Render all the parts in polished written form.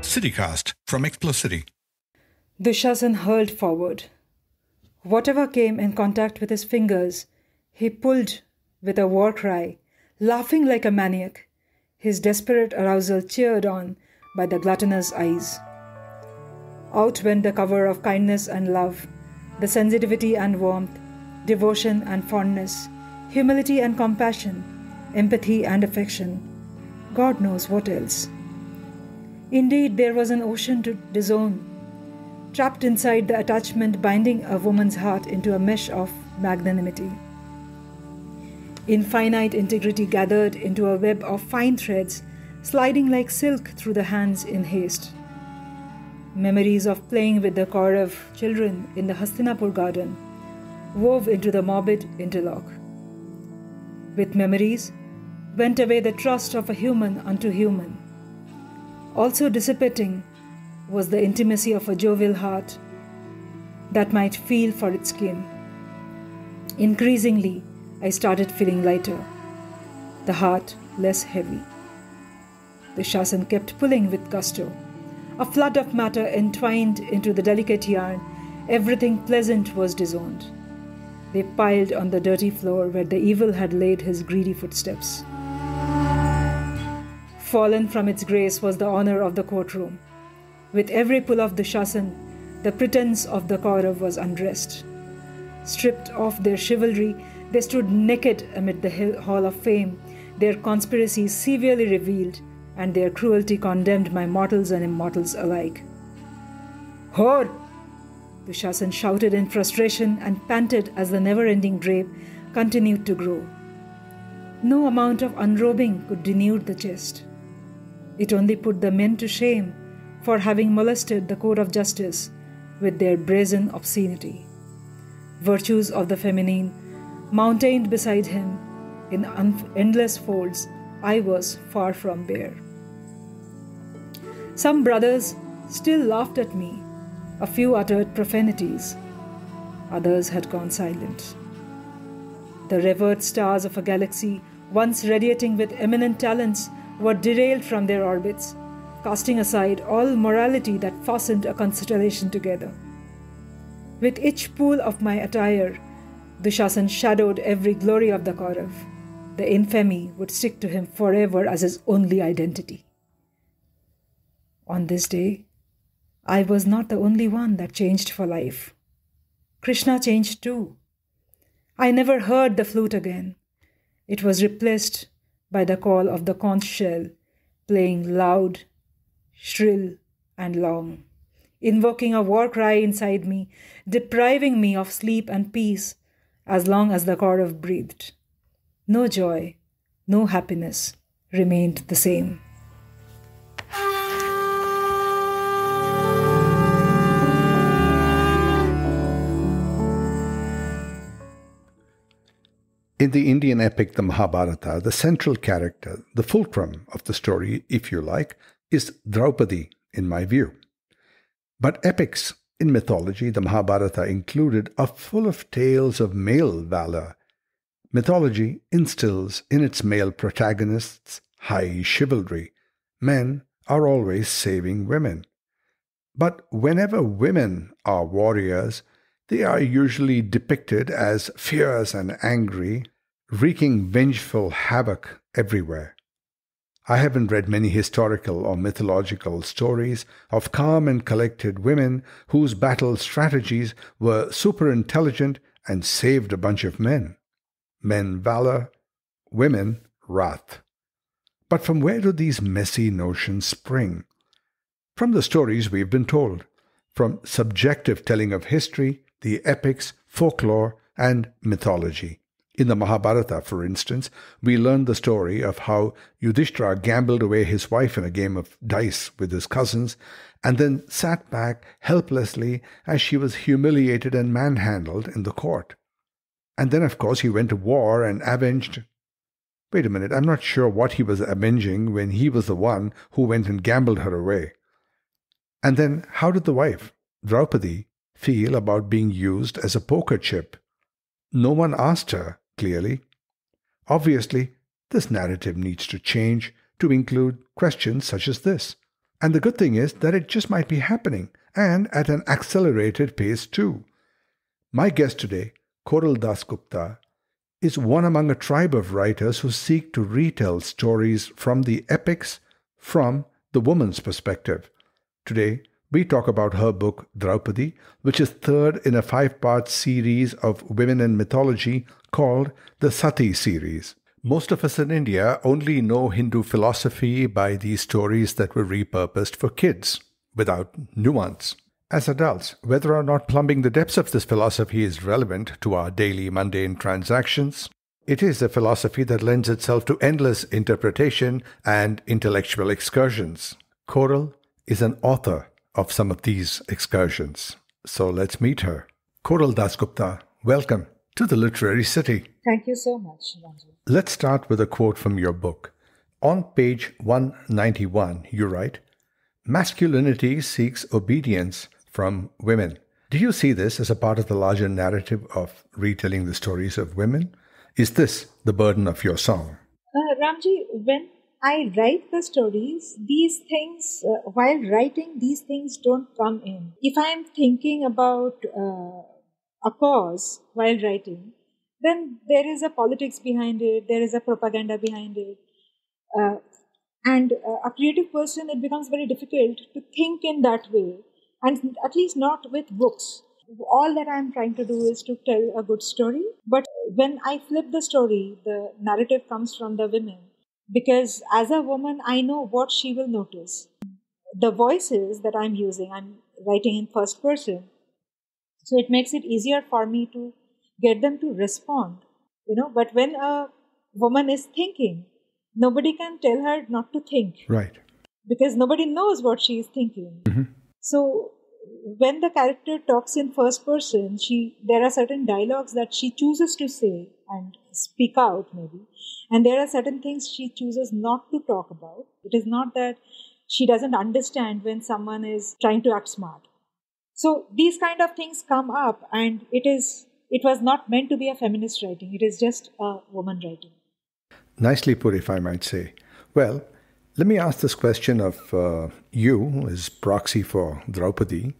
CityCast from Explocity. Dushasan hurled forward. Whatever came in contact with his fingers, he pulled with a war cry, laughing like a maniac, his desperate arousal cheered on by the gluttonous eyes. Out went the cover of kindness and love, the sensitivity and warmth, devotion and fondness, humility and compassion, empathy and affection. God knows what else. Indeed, there was an ocean to disown, trapped inside the attachment binding a woman's heart into a mesh of magnanimity. Infinite integrity gathered into a web of fine threads, sliding like silk through the hands in haste. Memories of playing with the Kaurav children in the Hastinapur garden wove into the morbid interlock. With memories went away the trust of a human unto human. Also dissipating was the intimacy of a jovial heart that might feel for its kin. Increasingly, I started feeling lighter, the heart less heavy. The Shasan kept pulling with gusto. A flood of matter entwined into the delicate yarn, everything pleasant was disowned. They piled on the dirty floor where the evil had laid his greedy footsteps. Fallen from its grace was the honor of the courtroom. With every pull of the Shasan, the pretense of the Kaurav was undressed. Stripped of their chivalry, they stood naked amid the hall of fame, their conspiracy severely revealed, and their cruelty condemned by mortals and immortals alike. "Whore!" the Shasan shouted in frustration and panted as the never-ending drape continued to grow. No amount of unrobing could denude the chest. It only put the men to shame for having molested the court of justice with their brazen obscenity. Virtues of the feminine mountained beside him in endless folds, I was far from bare. Some brothers still laughed at me. A few uttered profanities. Others had gone silent. The revered stars of a galaxy, once radiating with eminent talents, were derailed from their orbits, casting aside all morality that fastened a constellation together. With each pool of my attire, Dushasan shadowed every glory of the Kaurav. The infamy would stick to him forever as his only identity. On this day, I was not the only one that changed for life. Krishna changed too. I never heard the flute again. It was replaced by the call of the conch shell, playing loud, shrill, and long, invoking a war cry inside me, depriving me of sleep and peace as long as the Kaurav breathed. No joy, no happiness remained the same. In the Indian epic, the Mahabharata, the central character, the fulcrum of the story, if you like, is Draupadi, in my view. But epics in mythology, the Mahabharata included, are full of tales of male valor. Mythology instills in its male protagonists high chivalry. Men are always saving women. But whenever women are warriors, they are usually depicted as fierce and angry, wreaking vengeful havoc everywhere. I haven't read many historical or mythological stories of calm and collected women whose battle strategies were super intelligent and saved a bunch of men. Men valor, women wrath. But from where do these messy notions spring? From the stories we've been told, from subjective telling of history, the epics, folklore, and mythology. In the Mahabharata, for instance, we learn the story of how Yudhishtra gambled away his wife in a game of dice with his cousins, and then sat back helplessly as she was humiliated and manhandled in the court. And then, of course, he went to war and avenged. Wait a minute, I'm not sure what he was avenging when he was the one who went and gambled her away. And then, how did the wife, Draupadi, feel about being used as a poker chip? No one asked her, clearly. Obviously, this narrative needs to change to include questions such as this. And the good thing is that it just might be happening, and at an accelerated pace too. My guest today, Koral Dasgupta, is one among a tribe of writers who seek to retell stories from the epics from the woman's perspective. Today, we talk about her book Draupadi, which is third in a 5-part series of women in mythology called the Sati series. Most of us in India only know Hindu philosophy by these stories that were repurposed for kids, without nuance. As adults, whether or not plumbing the depths of this philosophy is relevant to our daily mundane transactions, it is a philosophy that lends itself to endless interpretation and intellectual excursions. Koral is an author of some of these excursions. So let's meet her. Koral Dasgupta, welcome to the Literary City. Thank you so much, Ranju. Let's start with a quote from your book. On page 191, you write, "Masculinity seeks obedience from women." Do you see this as a part of the larger narrative of retelling the stories of women? Is this the burden of your song? Ramji, when I write the stories, these things, while writing, these things don't come in. If I am thinking about a cause while writing, then there is a politics behind it, there is a propaganda behind it. And a creative person, it becomes very difficult to think in that way, and at least not with books. All that I'm trying to do is to tell a good story. But when I flip the story, the narrative comes from the women. Because as a woman, I know what she will notice. The voices that I'm using, I'm writing in first person. So it makes it easier for me to get them to respond. But when a woman is thinking, nobody can tell her not to think. Right. Because nobody knows what she is thinking. Mm-hmm. So when the character talks in first person, there are certain dialogues that she chooses to say and speak out maybe. And there are certain things she chooses not to talk about. It is not that she doesn't understand when someone is trying to act smart. So these kind of things come up, and it was not meant to be a feminist writing. It is just a woman writing. Nicely put, if I might say. Well, let me ask this question of you as proxy for Draupadi.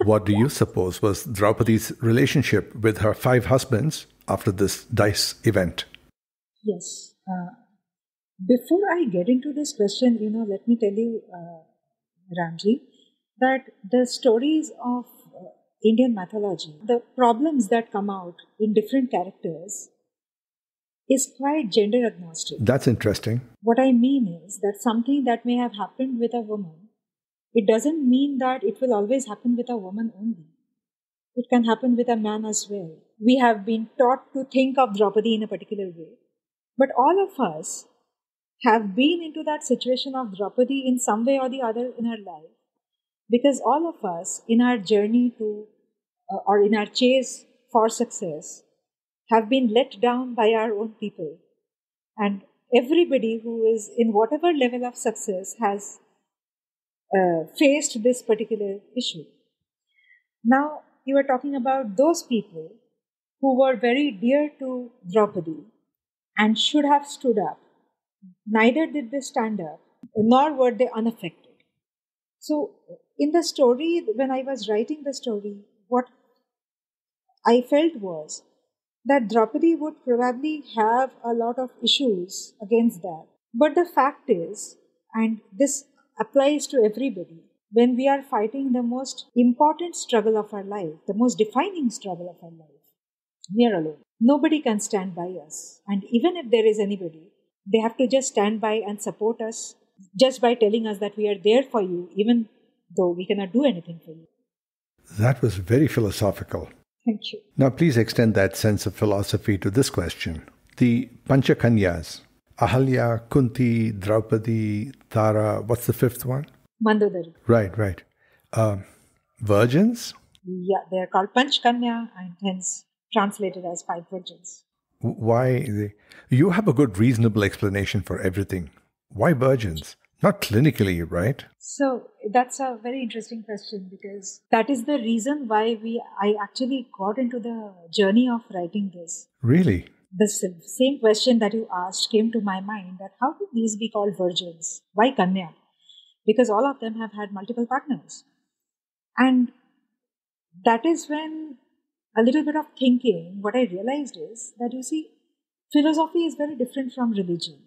What do you suppose was Draupadi's relationship with her 5 husbands after this dice event? Yes. Before I get into this question, let me tell you, Ramji, that the stories of Indian mythology, the problems that come out in different characters, is quite gender agnostic. That's interesting. What I mean is that something that may have happened with a woman, it doesn't mean that it will always happen with a woman only. It can happen with a man as well. We have been taught to think of Draupadi in a particular way. But all of us have been into that situation of Draupadi in some way or the other in our life. Because all of us, in our journey to, or in our chase for success, have been let down by our own people. And everybody who is in whatever level of success has faced this particular issue. Now, you are talking about those people who were very dear to Draupadi and should have stood up. Neither did they stand up, nor were they unaffected. So, in the story, when I was writing the story, what I felt was that Draupadi would probably have a lot of issues against that. But the fact is, and this applies to everybody, when we are fighting the most important struggle of our life, the most defining struggle of our life, we are alone. Nobody can stand by us. And even if there is anybody, they have to just stand by and support us just by telling us that we are there for you, even though we cannot do anything for you. That was very philosophical. Thank you. Now, please extend that sense of philosophy to this question. The Panchakanyas, Ahalya, Kunti, Draupadi, Tara, what's the 5th one? Mandodari. Right. Virgins? Yeah, they are called Panchkanya and hence translated as 5 virgins. Why? You have a good, reasonable explanation for everything. Why virgins? Not clinically, right? So that's a very interesting question, because that is the reason why I actually got into the journey of writing this. Really? The same question that you asked came to my mind, that how could these be called virgins? Why Kanya? because all of them have had multiple partners. And that is when a little bit of thinking, what I realized is that, you see, philosophy is very different from religion.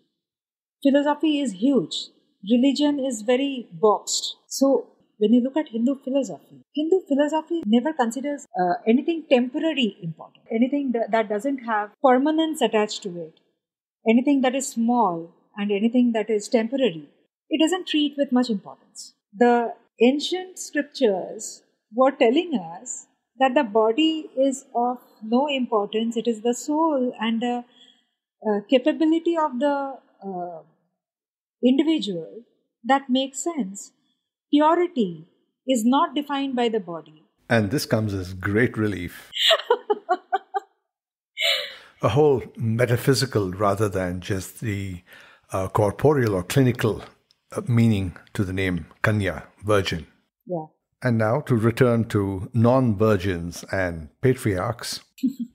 Philosophy is huge. Religion is very boxed. So when you look at Hindu philosophy never considers anything temporary important, anything that doesn't have permanence attached to it, anything that is small and anything that is temporary. It doesn't treat with much importance. The ancient scriptures were telling us that the body is of no importance. It is the soul and the capability of the individual that makes sense. Purity is not defined by the body. And this comes as great relief. A whole metaphysical rather than just the corporeal or clinical meaning to the name Kanya, virgin. Yeah. And now to return to non-virgins and patriarchs.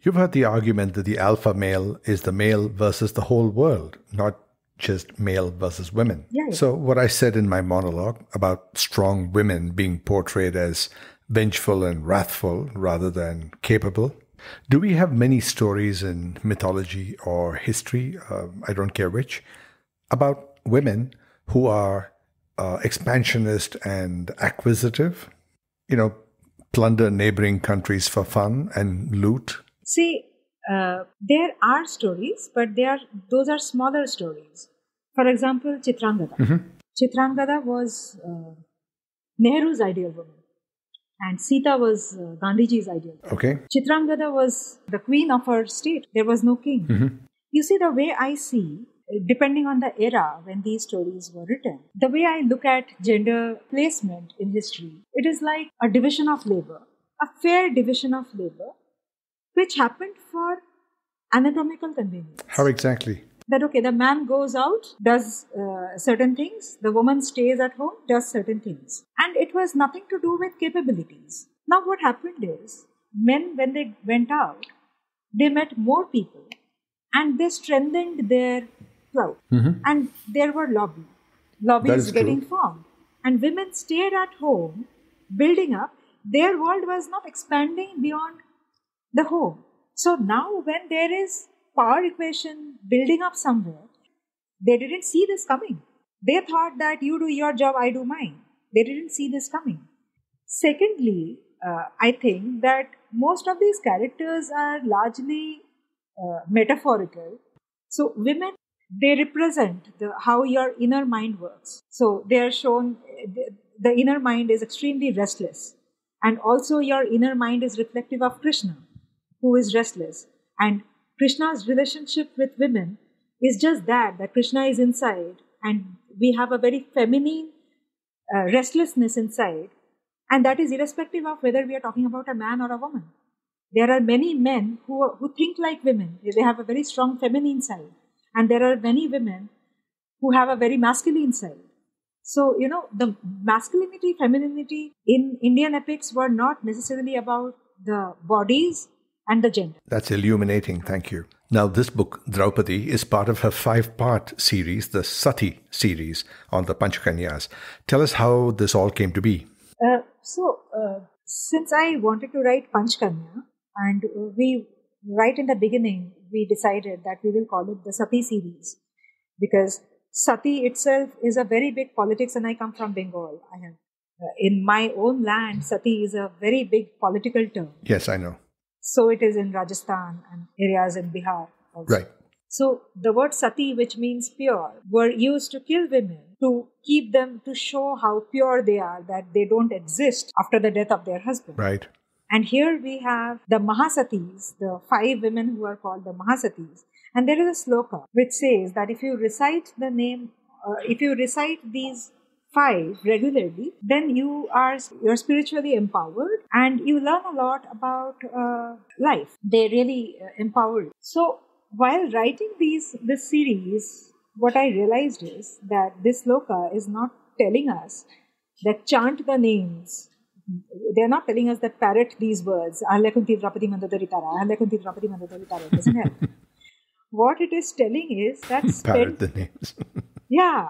You've heard the argument that the alpha male is the male versus the whole world, not just male versus women. Yeah. So what I said in my monologue about strong women being portrayed as vengeful and wrathful rather than capable. Do we have many stories in mythology or history, I don't care which, about women who are expansionist and acquisitive? Plunder neighboring countries for fun and loot? See, there are stories, but those are smaller stories. For example, Chitrangada. Mm-hmm. Chitrangada was Nehru's ideal woman, and Sita was Gandhiji's ideal woman. Okay. Chitrangada was the queen of her state. There was no king. Mm-hmm. You see, the way I see, depending on the era when these stories were written, the way I look at gender placement in history, it is like a division of labor, a fair division of labor, which happened for anatomical convenience. How exactly? That, okay, the man goes out, does certain things, the woman stays at home, does certain things. And it was nothing to do with capabilities. Now what happened is, men, when they went out, they met more people and they strengthened their clout. Mm-hmm. And there were lobbies getting formed. And women stayed at home, building up. Their world was not expanding beyond the home. So now when there is power equation building up somewhere, they didn't see this coming. They thought that you do your job, I do mine. They didn't see this coming. Secondly, I think that most of these characters are largely metaphorical. So women, they represent how your inner mind works. So they are shown, the inner mind is extremely restless. And also your inner mind is reflective of Krishna, who is restless. And Krishna's relationship with women is just that Krishna is inside and we have a very feminine restlessness inside. And that is irrespective of whether we are talking about a man or a woman. There are many men who think like women. They have a very strong feminine side. And there are many women who have a very masculine side. So, the masculinity, femininity in Indian epics were not necessarily about the bodies and the gender. That's illuminating, thank you. Now, this book, Draupadi, is part of her 5-part series, the Sati series on the Panchakanyas. Tell us how this all came to be. Since I wanted to write Panchakanya, and right in the beginning, we decided that we will call it the Sati series, because Sati itself is a very big politics, and I come from Bengal. I have in my own land, Sati is a very big political term. Yes, I know. So it is in Rajasthan and areas in Bihar also. Right. So the word Sati, which means pure, were used to kill women, to keep them, to show how pure they are, that they don't exist after the death of their husband. Right. And here we have the Mahasatis, the 5 women who are called the Mahasatis. And there is a sloka which says that if you recite these 5 regularly, then you're spiritually empowered and you learn a lot about life. They really empower you. So while writing this series, what I realized is that this sloka is not telling us that chant the names. They're not telling us that parrot these words. Ahla kunti Draupadi mandodari tara. Ahla kunti Draupadi mandodari tara. It doesn't help. What it is telling is that parrot the names. Yeah.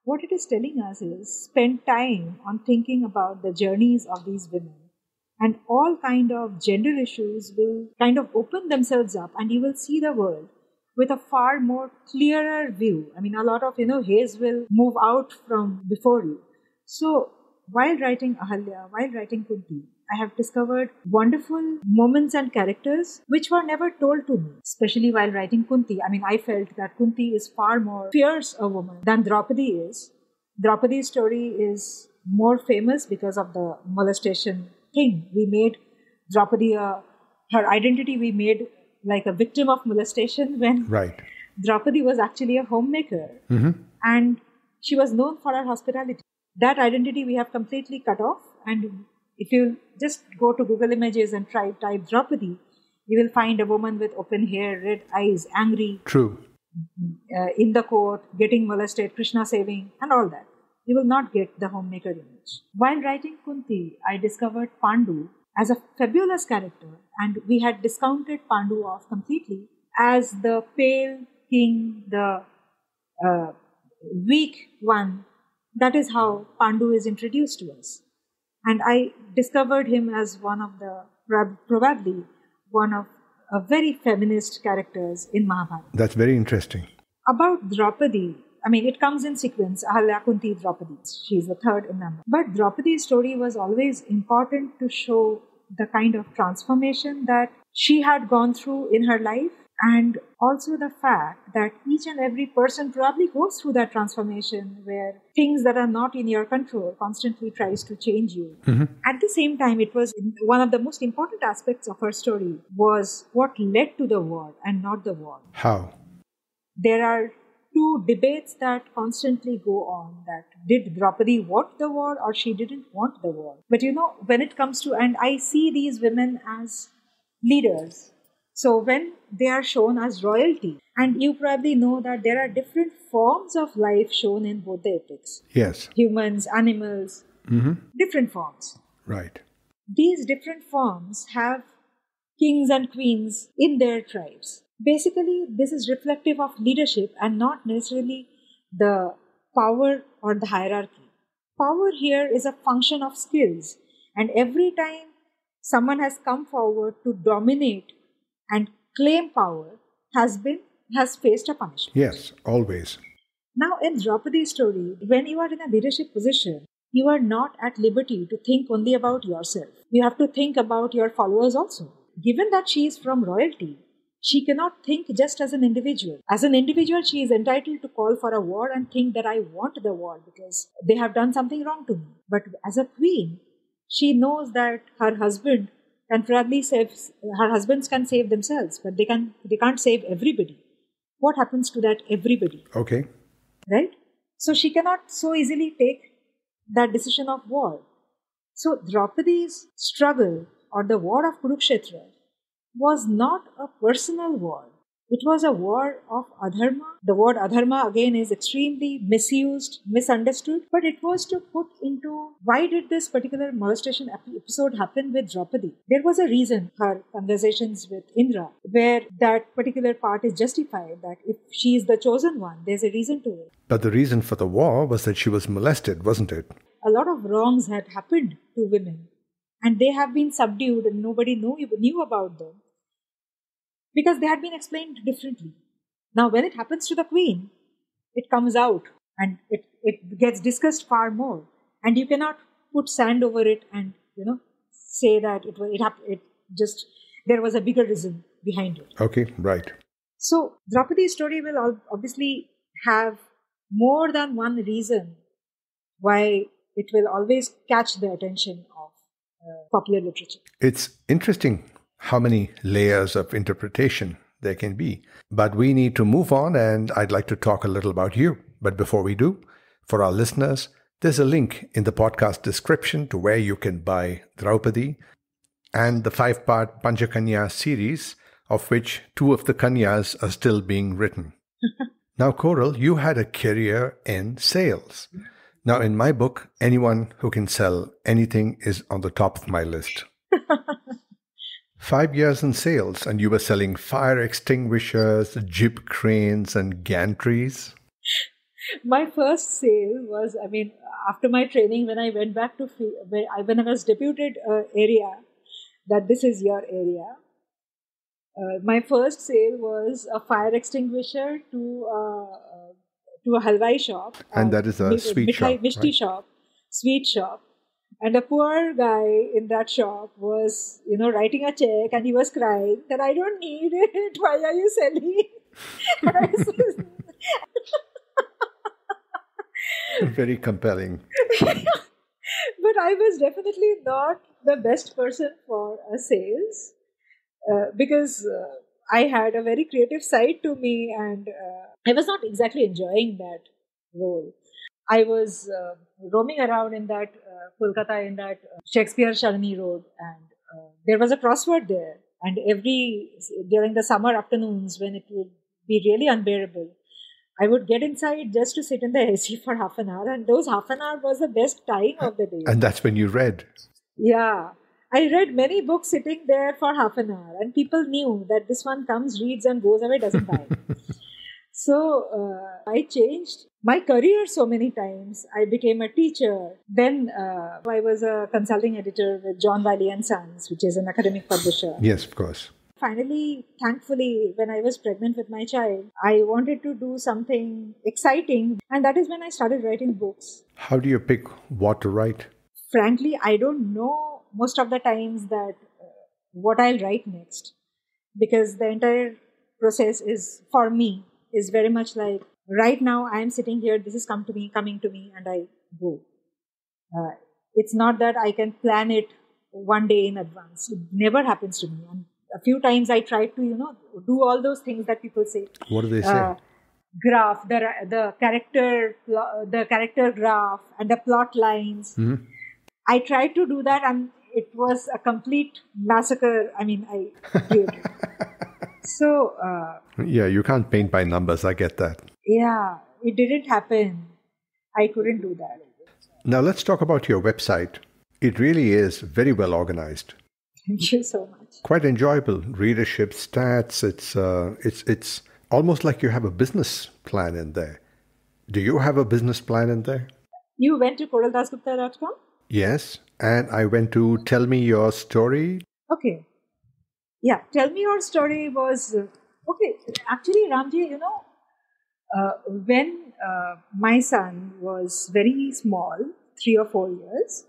what it is telling us is spend time on thinking about the journeys of these women, and all kind of gender issues will kind of open themselves up, and you will see the world with a far more clearer view. I mean, a lot of, haze will move out from before you. So while writing Ahalya, while writing Kunti, I have discovered wonderful moments and characters which were never told to me, especially while writing Kunti. I mean, I felt that Kunti is far more fierce a woman than Draupadi is. Draupadi's story is more famous because of the molestation thing. We made Draupadi, her identity we made like a victim of molestation when Draupadi was actually a homemaker. And she was known for her hospitality. That identity we have completely cut off. And if you just go to Google Images and type Draupadi, you will find a woman with open hair, red eyes, angry. True. In the court, getting molested, Krishna saving, and all that. You will not get the homemaker image. While writing Kunti, I discovered Pandu as a fabulous character, and we had discounted Pandu off completely as the pale king, the weak one. That is how Pandu is introduced to us. And I discovered him as one of the, probably one of a very feminist characters in Mahabharata. That's very interesting. About Draupadi, I mean, it comes in sequence, Ahalya, Kunti, Draupadi. She's the third in number. But Draupadi's story was always important to show the kind of transformation that she had gone through in her life, and also the fact that each and every person probably goes through that transformation where things that are not in your control constantly tries to change you. At the same time, it was one of the most important aspects of her story was what led to the war and not the war. How? There are two debates that constantly go on, that did Draupadi want the war or she didn't want the war. But when it comes to, and I see these women as leaders. So when they are shown as royalty, and you probably know that there are different forms of life shown in both the epics. Yes. Humans, animals, different forms. Right. These different forms have kings and queens in their tribes. Basically, this is reflective of leadership and not necessarily the power or the hierarchy. Power here is a function of skills, and every time someone has come forward to dominate and claim power has faced a punishment. Yes, always. Now, in Draupadi's story, when you are in a leadership position, you are not at liberty to think only about yourself. You have to think about your followers also. Given that she is from royalty, she cannot think just as an individual. As an individual, she is entitled to call for a war and think that I want the war because they have done something wrong to me. But as a queen, she knows that her husband can probably her husbands can save themselves, but they can't save everybody. What happens to that everybody? Okay. Right? So she cannot so easily take that decision of war. So Draupadi's struggle or the war of Kurukshetra was not a personal war. It was a war of adharma. The word adharma again is extremely misused, misunderstood, but it was to put into why did this particular molestation episode happen with Draupadi. There was a reason, her conversations with Indra, where that particular part is justified, that if she is the chosen one, there's a reason to it. But the reason for the war was that she was molested, wasn't it? A lot of wrongs had happened to women, and they have been subdued and nobody knew about them, because they had been explained differently. Now, when it happens to the queen, it comes out and it gets discussed far more. And you cannot put sand over it and, say that there was a bigger reason behind it. Okay, right. So, Draupadi's story will obviously have more than one reason why it will always catch the attention of popular literature. It's interesting how many layers of interpretation there can be. But we need to move on, and I'd like to talk a little about you. But before we do, for our listeners, there's a link in the podcast description to where you can buy Draupadi and the 5-part Panchakanya series, of which 2 of the Kanyas are still being written. Now, Koral, you had a career in sales. Now, in my book, anyone who can sell anything is on the top of my list. 5 years in sales, and you were selling fire extinguishers, jib cranes, and gantries? My first sale was, after my training, when I went back to, when I was deputed area, that this is your area. My first sale was a fire extinguisher to a halwai shop. And that is a sweet shop, Mishti right? shop, sweet shop. And a poor guy in that shop was, writing a check, and he was crying that I don't need it. Why are you selling? And I said, Very compelling. but I was definitely not the best person for sales because I had a very creative side to me, and I was not exactly enjoying that role. I was roaming around in that Kolkata, in that Shakespeare Shalini Road, and there was a crossword there. And during the summer afternoons when it would be really unbearable, I would get inside just to sit in the AC for half an hour, and those half an hour was the best time of the day. And that's when you read. Yeah. I read many books sitting there for half an hour, and people knew that this one comes, reads, and goes away, doesn't buy. So I changed my career so many times. I became a teacher. Then I was a consulting editor with John Wiley & Sons, which is an academic publisher. Yes, of course. Finally, thankfully, when I was pregnant with my child, I wanted to do something exciting. And that is when I started writing books. How do you pick what to write? Frankly, I don't know most of the times that what I'll write next. Because the entire process is, for me, is very much like, right now I am sitting here, this is coming to me, and I go. It's not that I can plan it one day in advance. It never happens to me. And a few times I tried to, do all those things that people say. What do they say? Graph, the character graph, and the plot lines. Mm-hmm. I tried to do that, and it was a complete massacre. I created. So... yeah, you can't paint by numbers. I get that. Yeah, it didn't happen. I couldn't do that. Now let's talk about your website. It really is very well organized. Thank you so much. Quite enjoyable. Readership, stats. It's almost like you have a business plan in there. Do you have a business plan in there? You went to koraldasgupta.com? Yes, and I went to Tell Me Your Story. Okay. Yeah, Tell Me Your Story was... okay, actually, Ramji, when my son was very small, 3 or 4 years,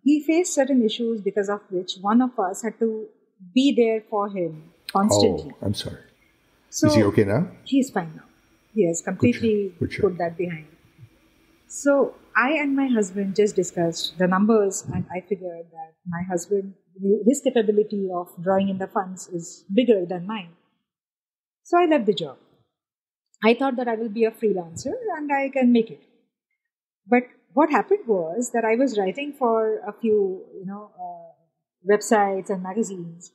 he faced certain issues because of which one of us had to be there for him constantly. Oh, I'm sorry. So, is he okay now? He's fine now. He has completely put that behind. So I and my husband just discussed the numbers, and I figured that my husband, his capability of drawing in the funds is bigger than mine. So I left the job. I thought that I will be a freelancer and I can make it. But what happened was that I was writing for a few, websites and magazines,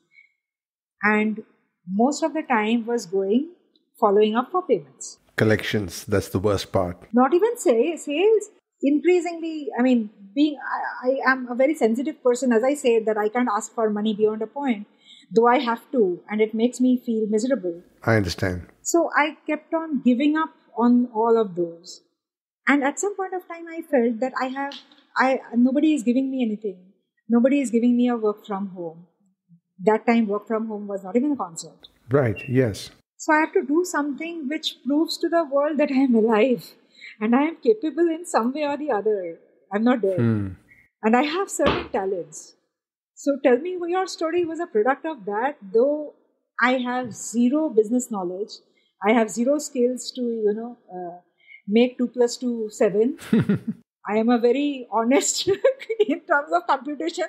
and most of the time was following up for payments. Collections, that's the worst part. Not even sales. Increasingly, I am a very sensitive person, as I said, that I can't ask for money beyond a point, though I have to, and it makes me feel miserable. I understand. So I kept on giving up on all of those. And at some point of time, I felt that nobody is giving me anything. Nobody is giving me a work from home. That time, work from home was not even a concept. Right, yes. So I have to do something which proves to the world that I am alive and I am capable in some way or the other. I'm not dead. And I have certain talents. So Tell Me Your Story was a product of that, though I have zero business knowledge. I have zero skills to, make 2 + 2 7. I am a very honest in terms of computation.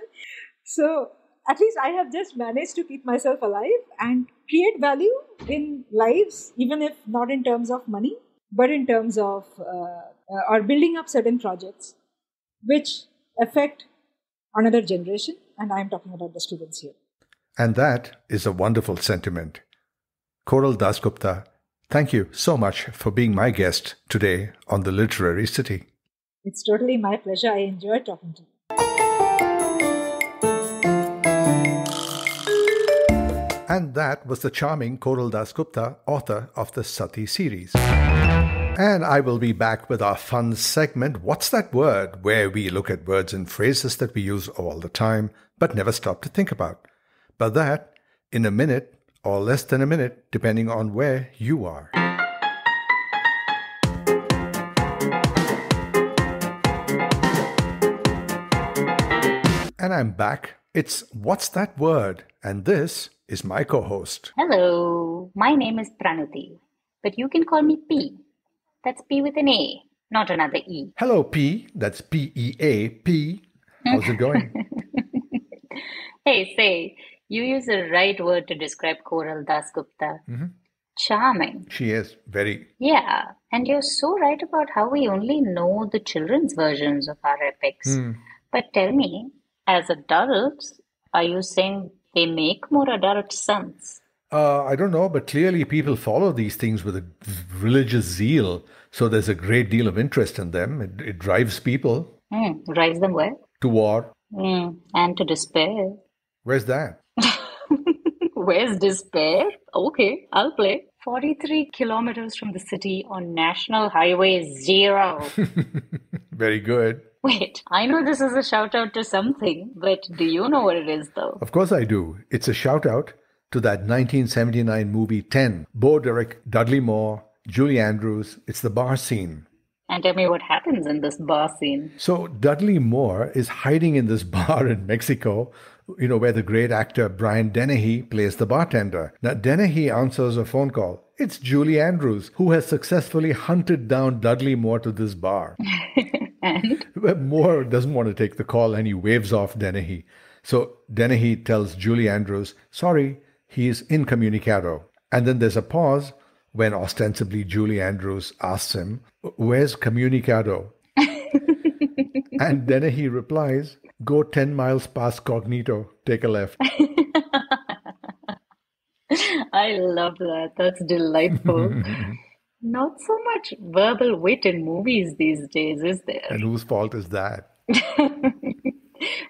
So at least I have just managed to keep myself alive and create value in lives, even if not in terms of money, but in terms of or building up certain projects which affect another generation. And I'm talking about the students here. And that is a wonderful sentiment. Koral Dasgupta, thank you so much for being my guest today on The Literary City. It's totally my pleasure. I enjoyed talking to you. And that was the charming Koral Dasgupta, author of the Sati series. And I will be back with our fun segment, What's That Word?, where we look at words and phrases that we use all the time, but never stop to think about. But that, in a minute, or less than a minute, depending on where you are. And I'm back. It's What's That Word? And this is my co-host. Hello, my name is Pranuti, but you can call me P. That's P with an A, not another E. Hello, P. That's P-E-A. P. How's it going? Hey, say, you use the right word to describe Koral Dasgupta. Charming. She is very... Yeah, and you're so right about how we only know the children's versions of our epics. But tell me, as adults, are you saying they make more adult sense? I don't know, but clearly people follow these things with a religious zeal. So there's a great deal of interest in them. It drives people. Drives them where? To war. And to despair. Where's that? Where's despair? Okay, I'll play. 43 kilometers from the city on National Highway 0. Very good. Wait, I know this is a shout out to something, but do you know what it is though? Of course I do. It's a shout out to that 1979 movie 10. Bo Derek, Dudley Moore, Julie Andrews. It's the bar scene. And tell me what happens in this bar scene. So Dudley Moore is hiding in this bar in Mexico, where the great actor Brian Dennehy plays the bartender. Now, Dennehy answers a phone call. It's Julie Andrews, who has successfully hunted down Dudley Moore to this bar. And? Moore doesn't want to take the call and he waves off Dennehy. So Dennehy tells Julie Andrews, sorry, he's incommunicado. And then there's a pause when ostensibly Julie Andrews asks him, where's communicado? And Dennehy replies, go 10 miles past Cognito, take a left. I love that. That's delightful. Not so much verbal wit in movies these days, is there? And whose fault is that?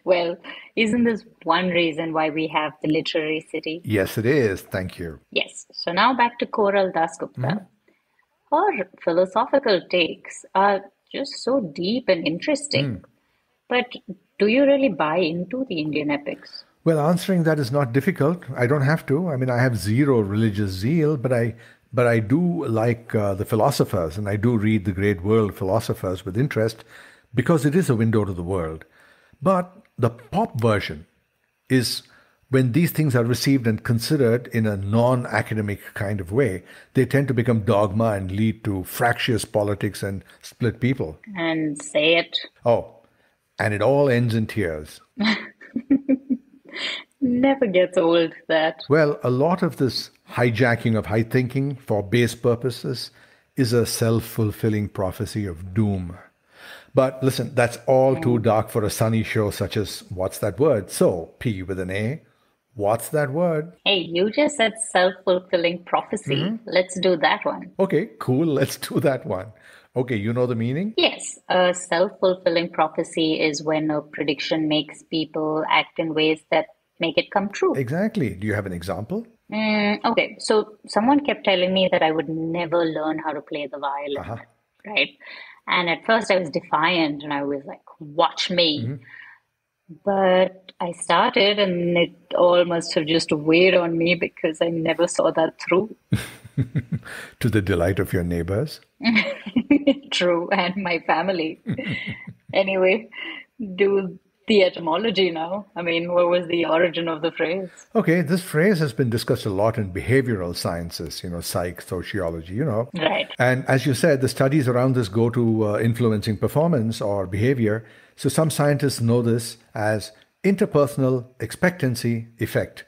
Well, isn't this one reason why we have the literary city? Yes, it is. Thank you. Yes. So now back to Koral Dasgupta. Her philosophical takes are just so deep and interesting. But do you really buy into the Indian epics? Well, answering that is not difficult. I don't have to. I mean, I have zero religious zeal, but I do like the philosophers, and I do read the great world philosophers with interest because it is a window to the world. But the pop version is when these things are received and considered in a non-academic kind of way, they tend to become dogma and lead to fractious politics and split people. And say it. Oh, and it all ends in tears. Never gets old, that. Well, a lot of this hijacking of high thinking for base purposes is a self-fulfilling prophecy of doom. But listen, that's all too dark for a sunny show such as What's That Word? So, P with an A, what's that word? Hey, you just said self-fulfilling prophecy. Let's do that one. Okay, cool. Let's do that one. Okay, you know the meaning? Yes, a self-fulfilling prophecy is when a prediction makes people act in ways that make it come true. Exactly. Do you have an example? Okay, so someone kept telling me that I would never learn how to play the violin, right? And at first I was defiant and I was like, watch me. But I started and it all must have just weighed on me because I never saw that through. To the delight of your neighbors? True, and my family. Anyway, do the etymology now. I mean, what was the origin of the phrase? Okay, this phrase has been discussed a lot in behavioral sciences, psych, sociology, Right. And as you said, the studies around this go to influencing performance or behavior. So some scientists know this as interpersonal expectancy effect,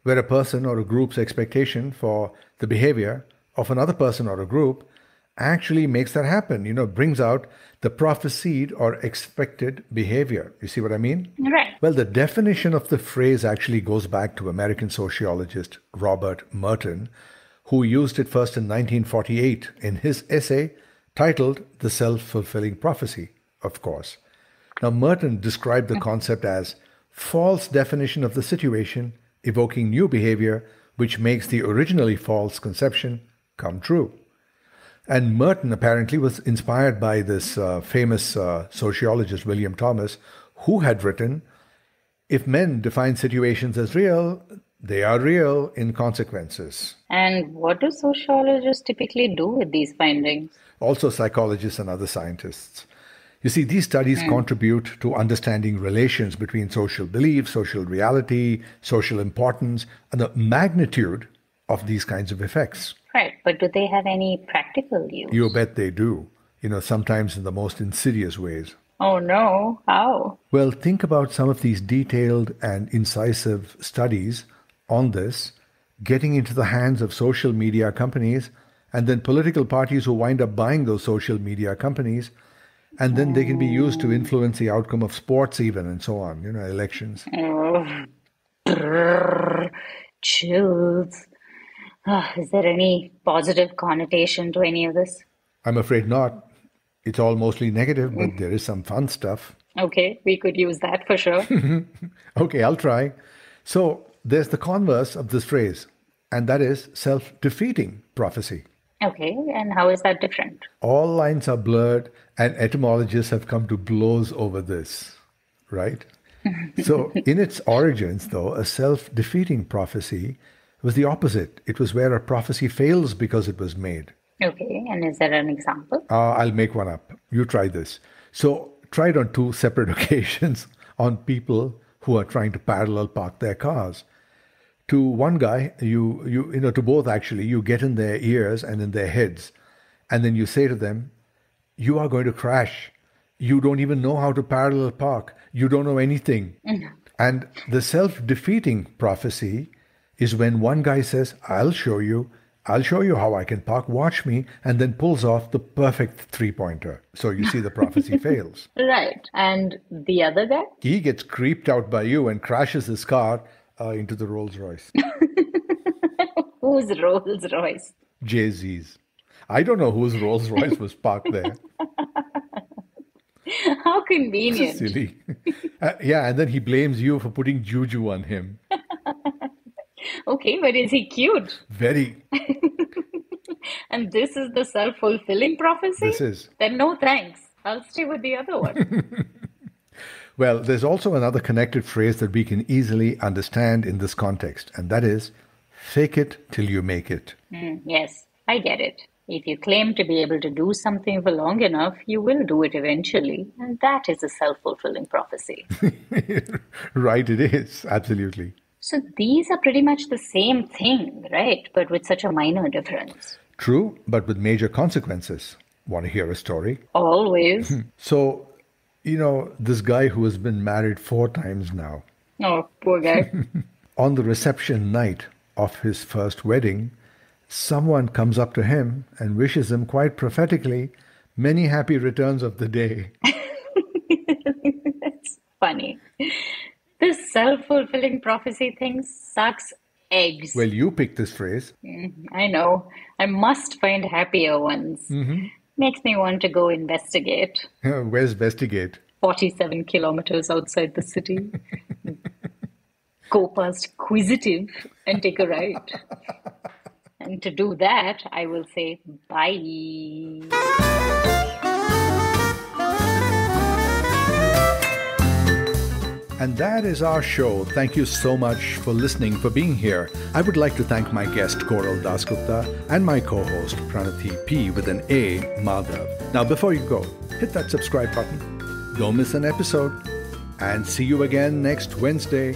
where a person or a group's expectation for the behavior of another person or a group actually makes that happen, brings out the prophesied or expected behavior. You see what I mean? Right. Well, the definition of the phrase actually goes back to American sociologist Robert Merton, who used it first in 1948 in his essay titled The Self-Fulfilling Prophecy, of course. Now, Merton described the concept as false definition of the situation, evoking new behavior, which makes the originally false conception come true. And Merton apparently was inspired by this famous sociologist, William Thomas, who had written, if men define situations as real, they are real in consequences. And what do sociologists typically do with these findings? Also psychologists and other scientists. You see, these studies contribute to understanding relations between social belief, social reality, social importance, and the magnitude of these kinds of effects. Right, but do they have any practical use? You bet they do. Sometimes in the most insidious ways. Oh no, how? Well, think about some of these detailed and incisive studies on this getting into the hands of social media companies and then political parties who wind up buying those social media companies, and then they can be used to influence the outcome of sports even and so on, elections. Oh, chills. Is there any positive connotation to any of this? I'm afraid not. It's all mostly negative, but there is some fun stuff. Okay, we could use that for sure. Okay, I'll try. So there's the converse of this phrase, and that is self-defeating prophecy. Okay, and how is that different? All lines are blurred, and etymologists have come to blows over this, right? So in its origins, though, a self-defeating prophecy was the opposite. It was where a prophecy fails because it was made. Okay, and is there an example? I'll make one up. You try this. So try it on 2 separate occasions on people who are trying to parallel park their cars. To one guy, to both actually, you get in their ears and in their heads, and then you say to them, you are going to crash. You don't even know how to parallel park. You don't know anything. And the self-defeating prophecy is when one guy says, I'll show you how I can park, watch me, and then pulls off the perfect 3-pointer. So you see the prophecy fails. Right. And the other guy? He gets creeped out by you and crashes his car into the Rolls Royce. Whose Rolls Royce? Jay-Z's. I don't know whose Rolls Royce was parked there. How convenient. Silly. Yeah, and then he blames you for putting juju on him. Okay, but is he cute? Very. And this is the self-fulfilling prophecy? This is. Then no thanks. I'll stay with the other one. Well, there's also another connected phrase that we can easily understand in this context, and that is, fake it till you make it. Yes, I get it. If you claim to be able to do something for long enough, you will do it eventually. And that is a self-fulfilling prophecy. Right, it is. Absolutely. So these are pretty much the same thing, right? But with such a minor difference. True, but with major consequences. Want to hear a story? Always. So, this guy who has been married 4 times now. Oh, poor guy. On the reception night of his first wedding, someone comes up to him and wishes him quite prophetically, many happy returns of the day. That's funny. This self-fulfilling prophecy thing sucks eggs. Well, you picked this phrase. I know. I must find happier ones. Makes me want to go investigate. Where's investigate? 47 kilometers outside the city. Go past Quisitive and take a ride. And to do that, I will say bye. And that is our show. Thank you so much for listening, for being here. I would like to thank my guest, Koral Dasgupta, and my co-host, Pranati P. with an A, Madhav. Now, before you go, hit that subscribe button. Don't miss an episode. And see you again next Wednesday.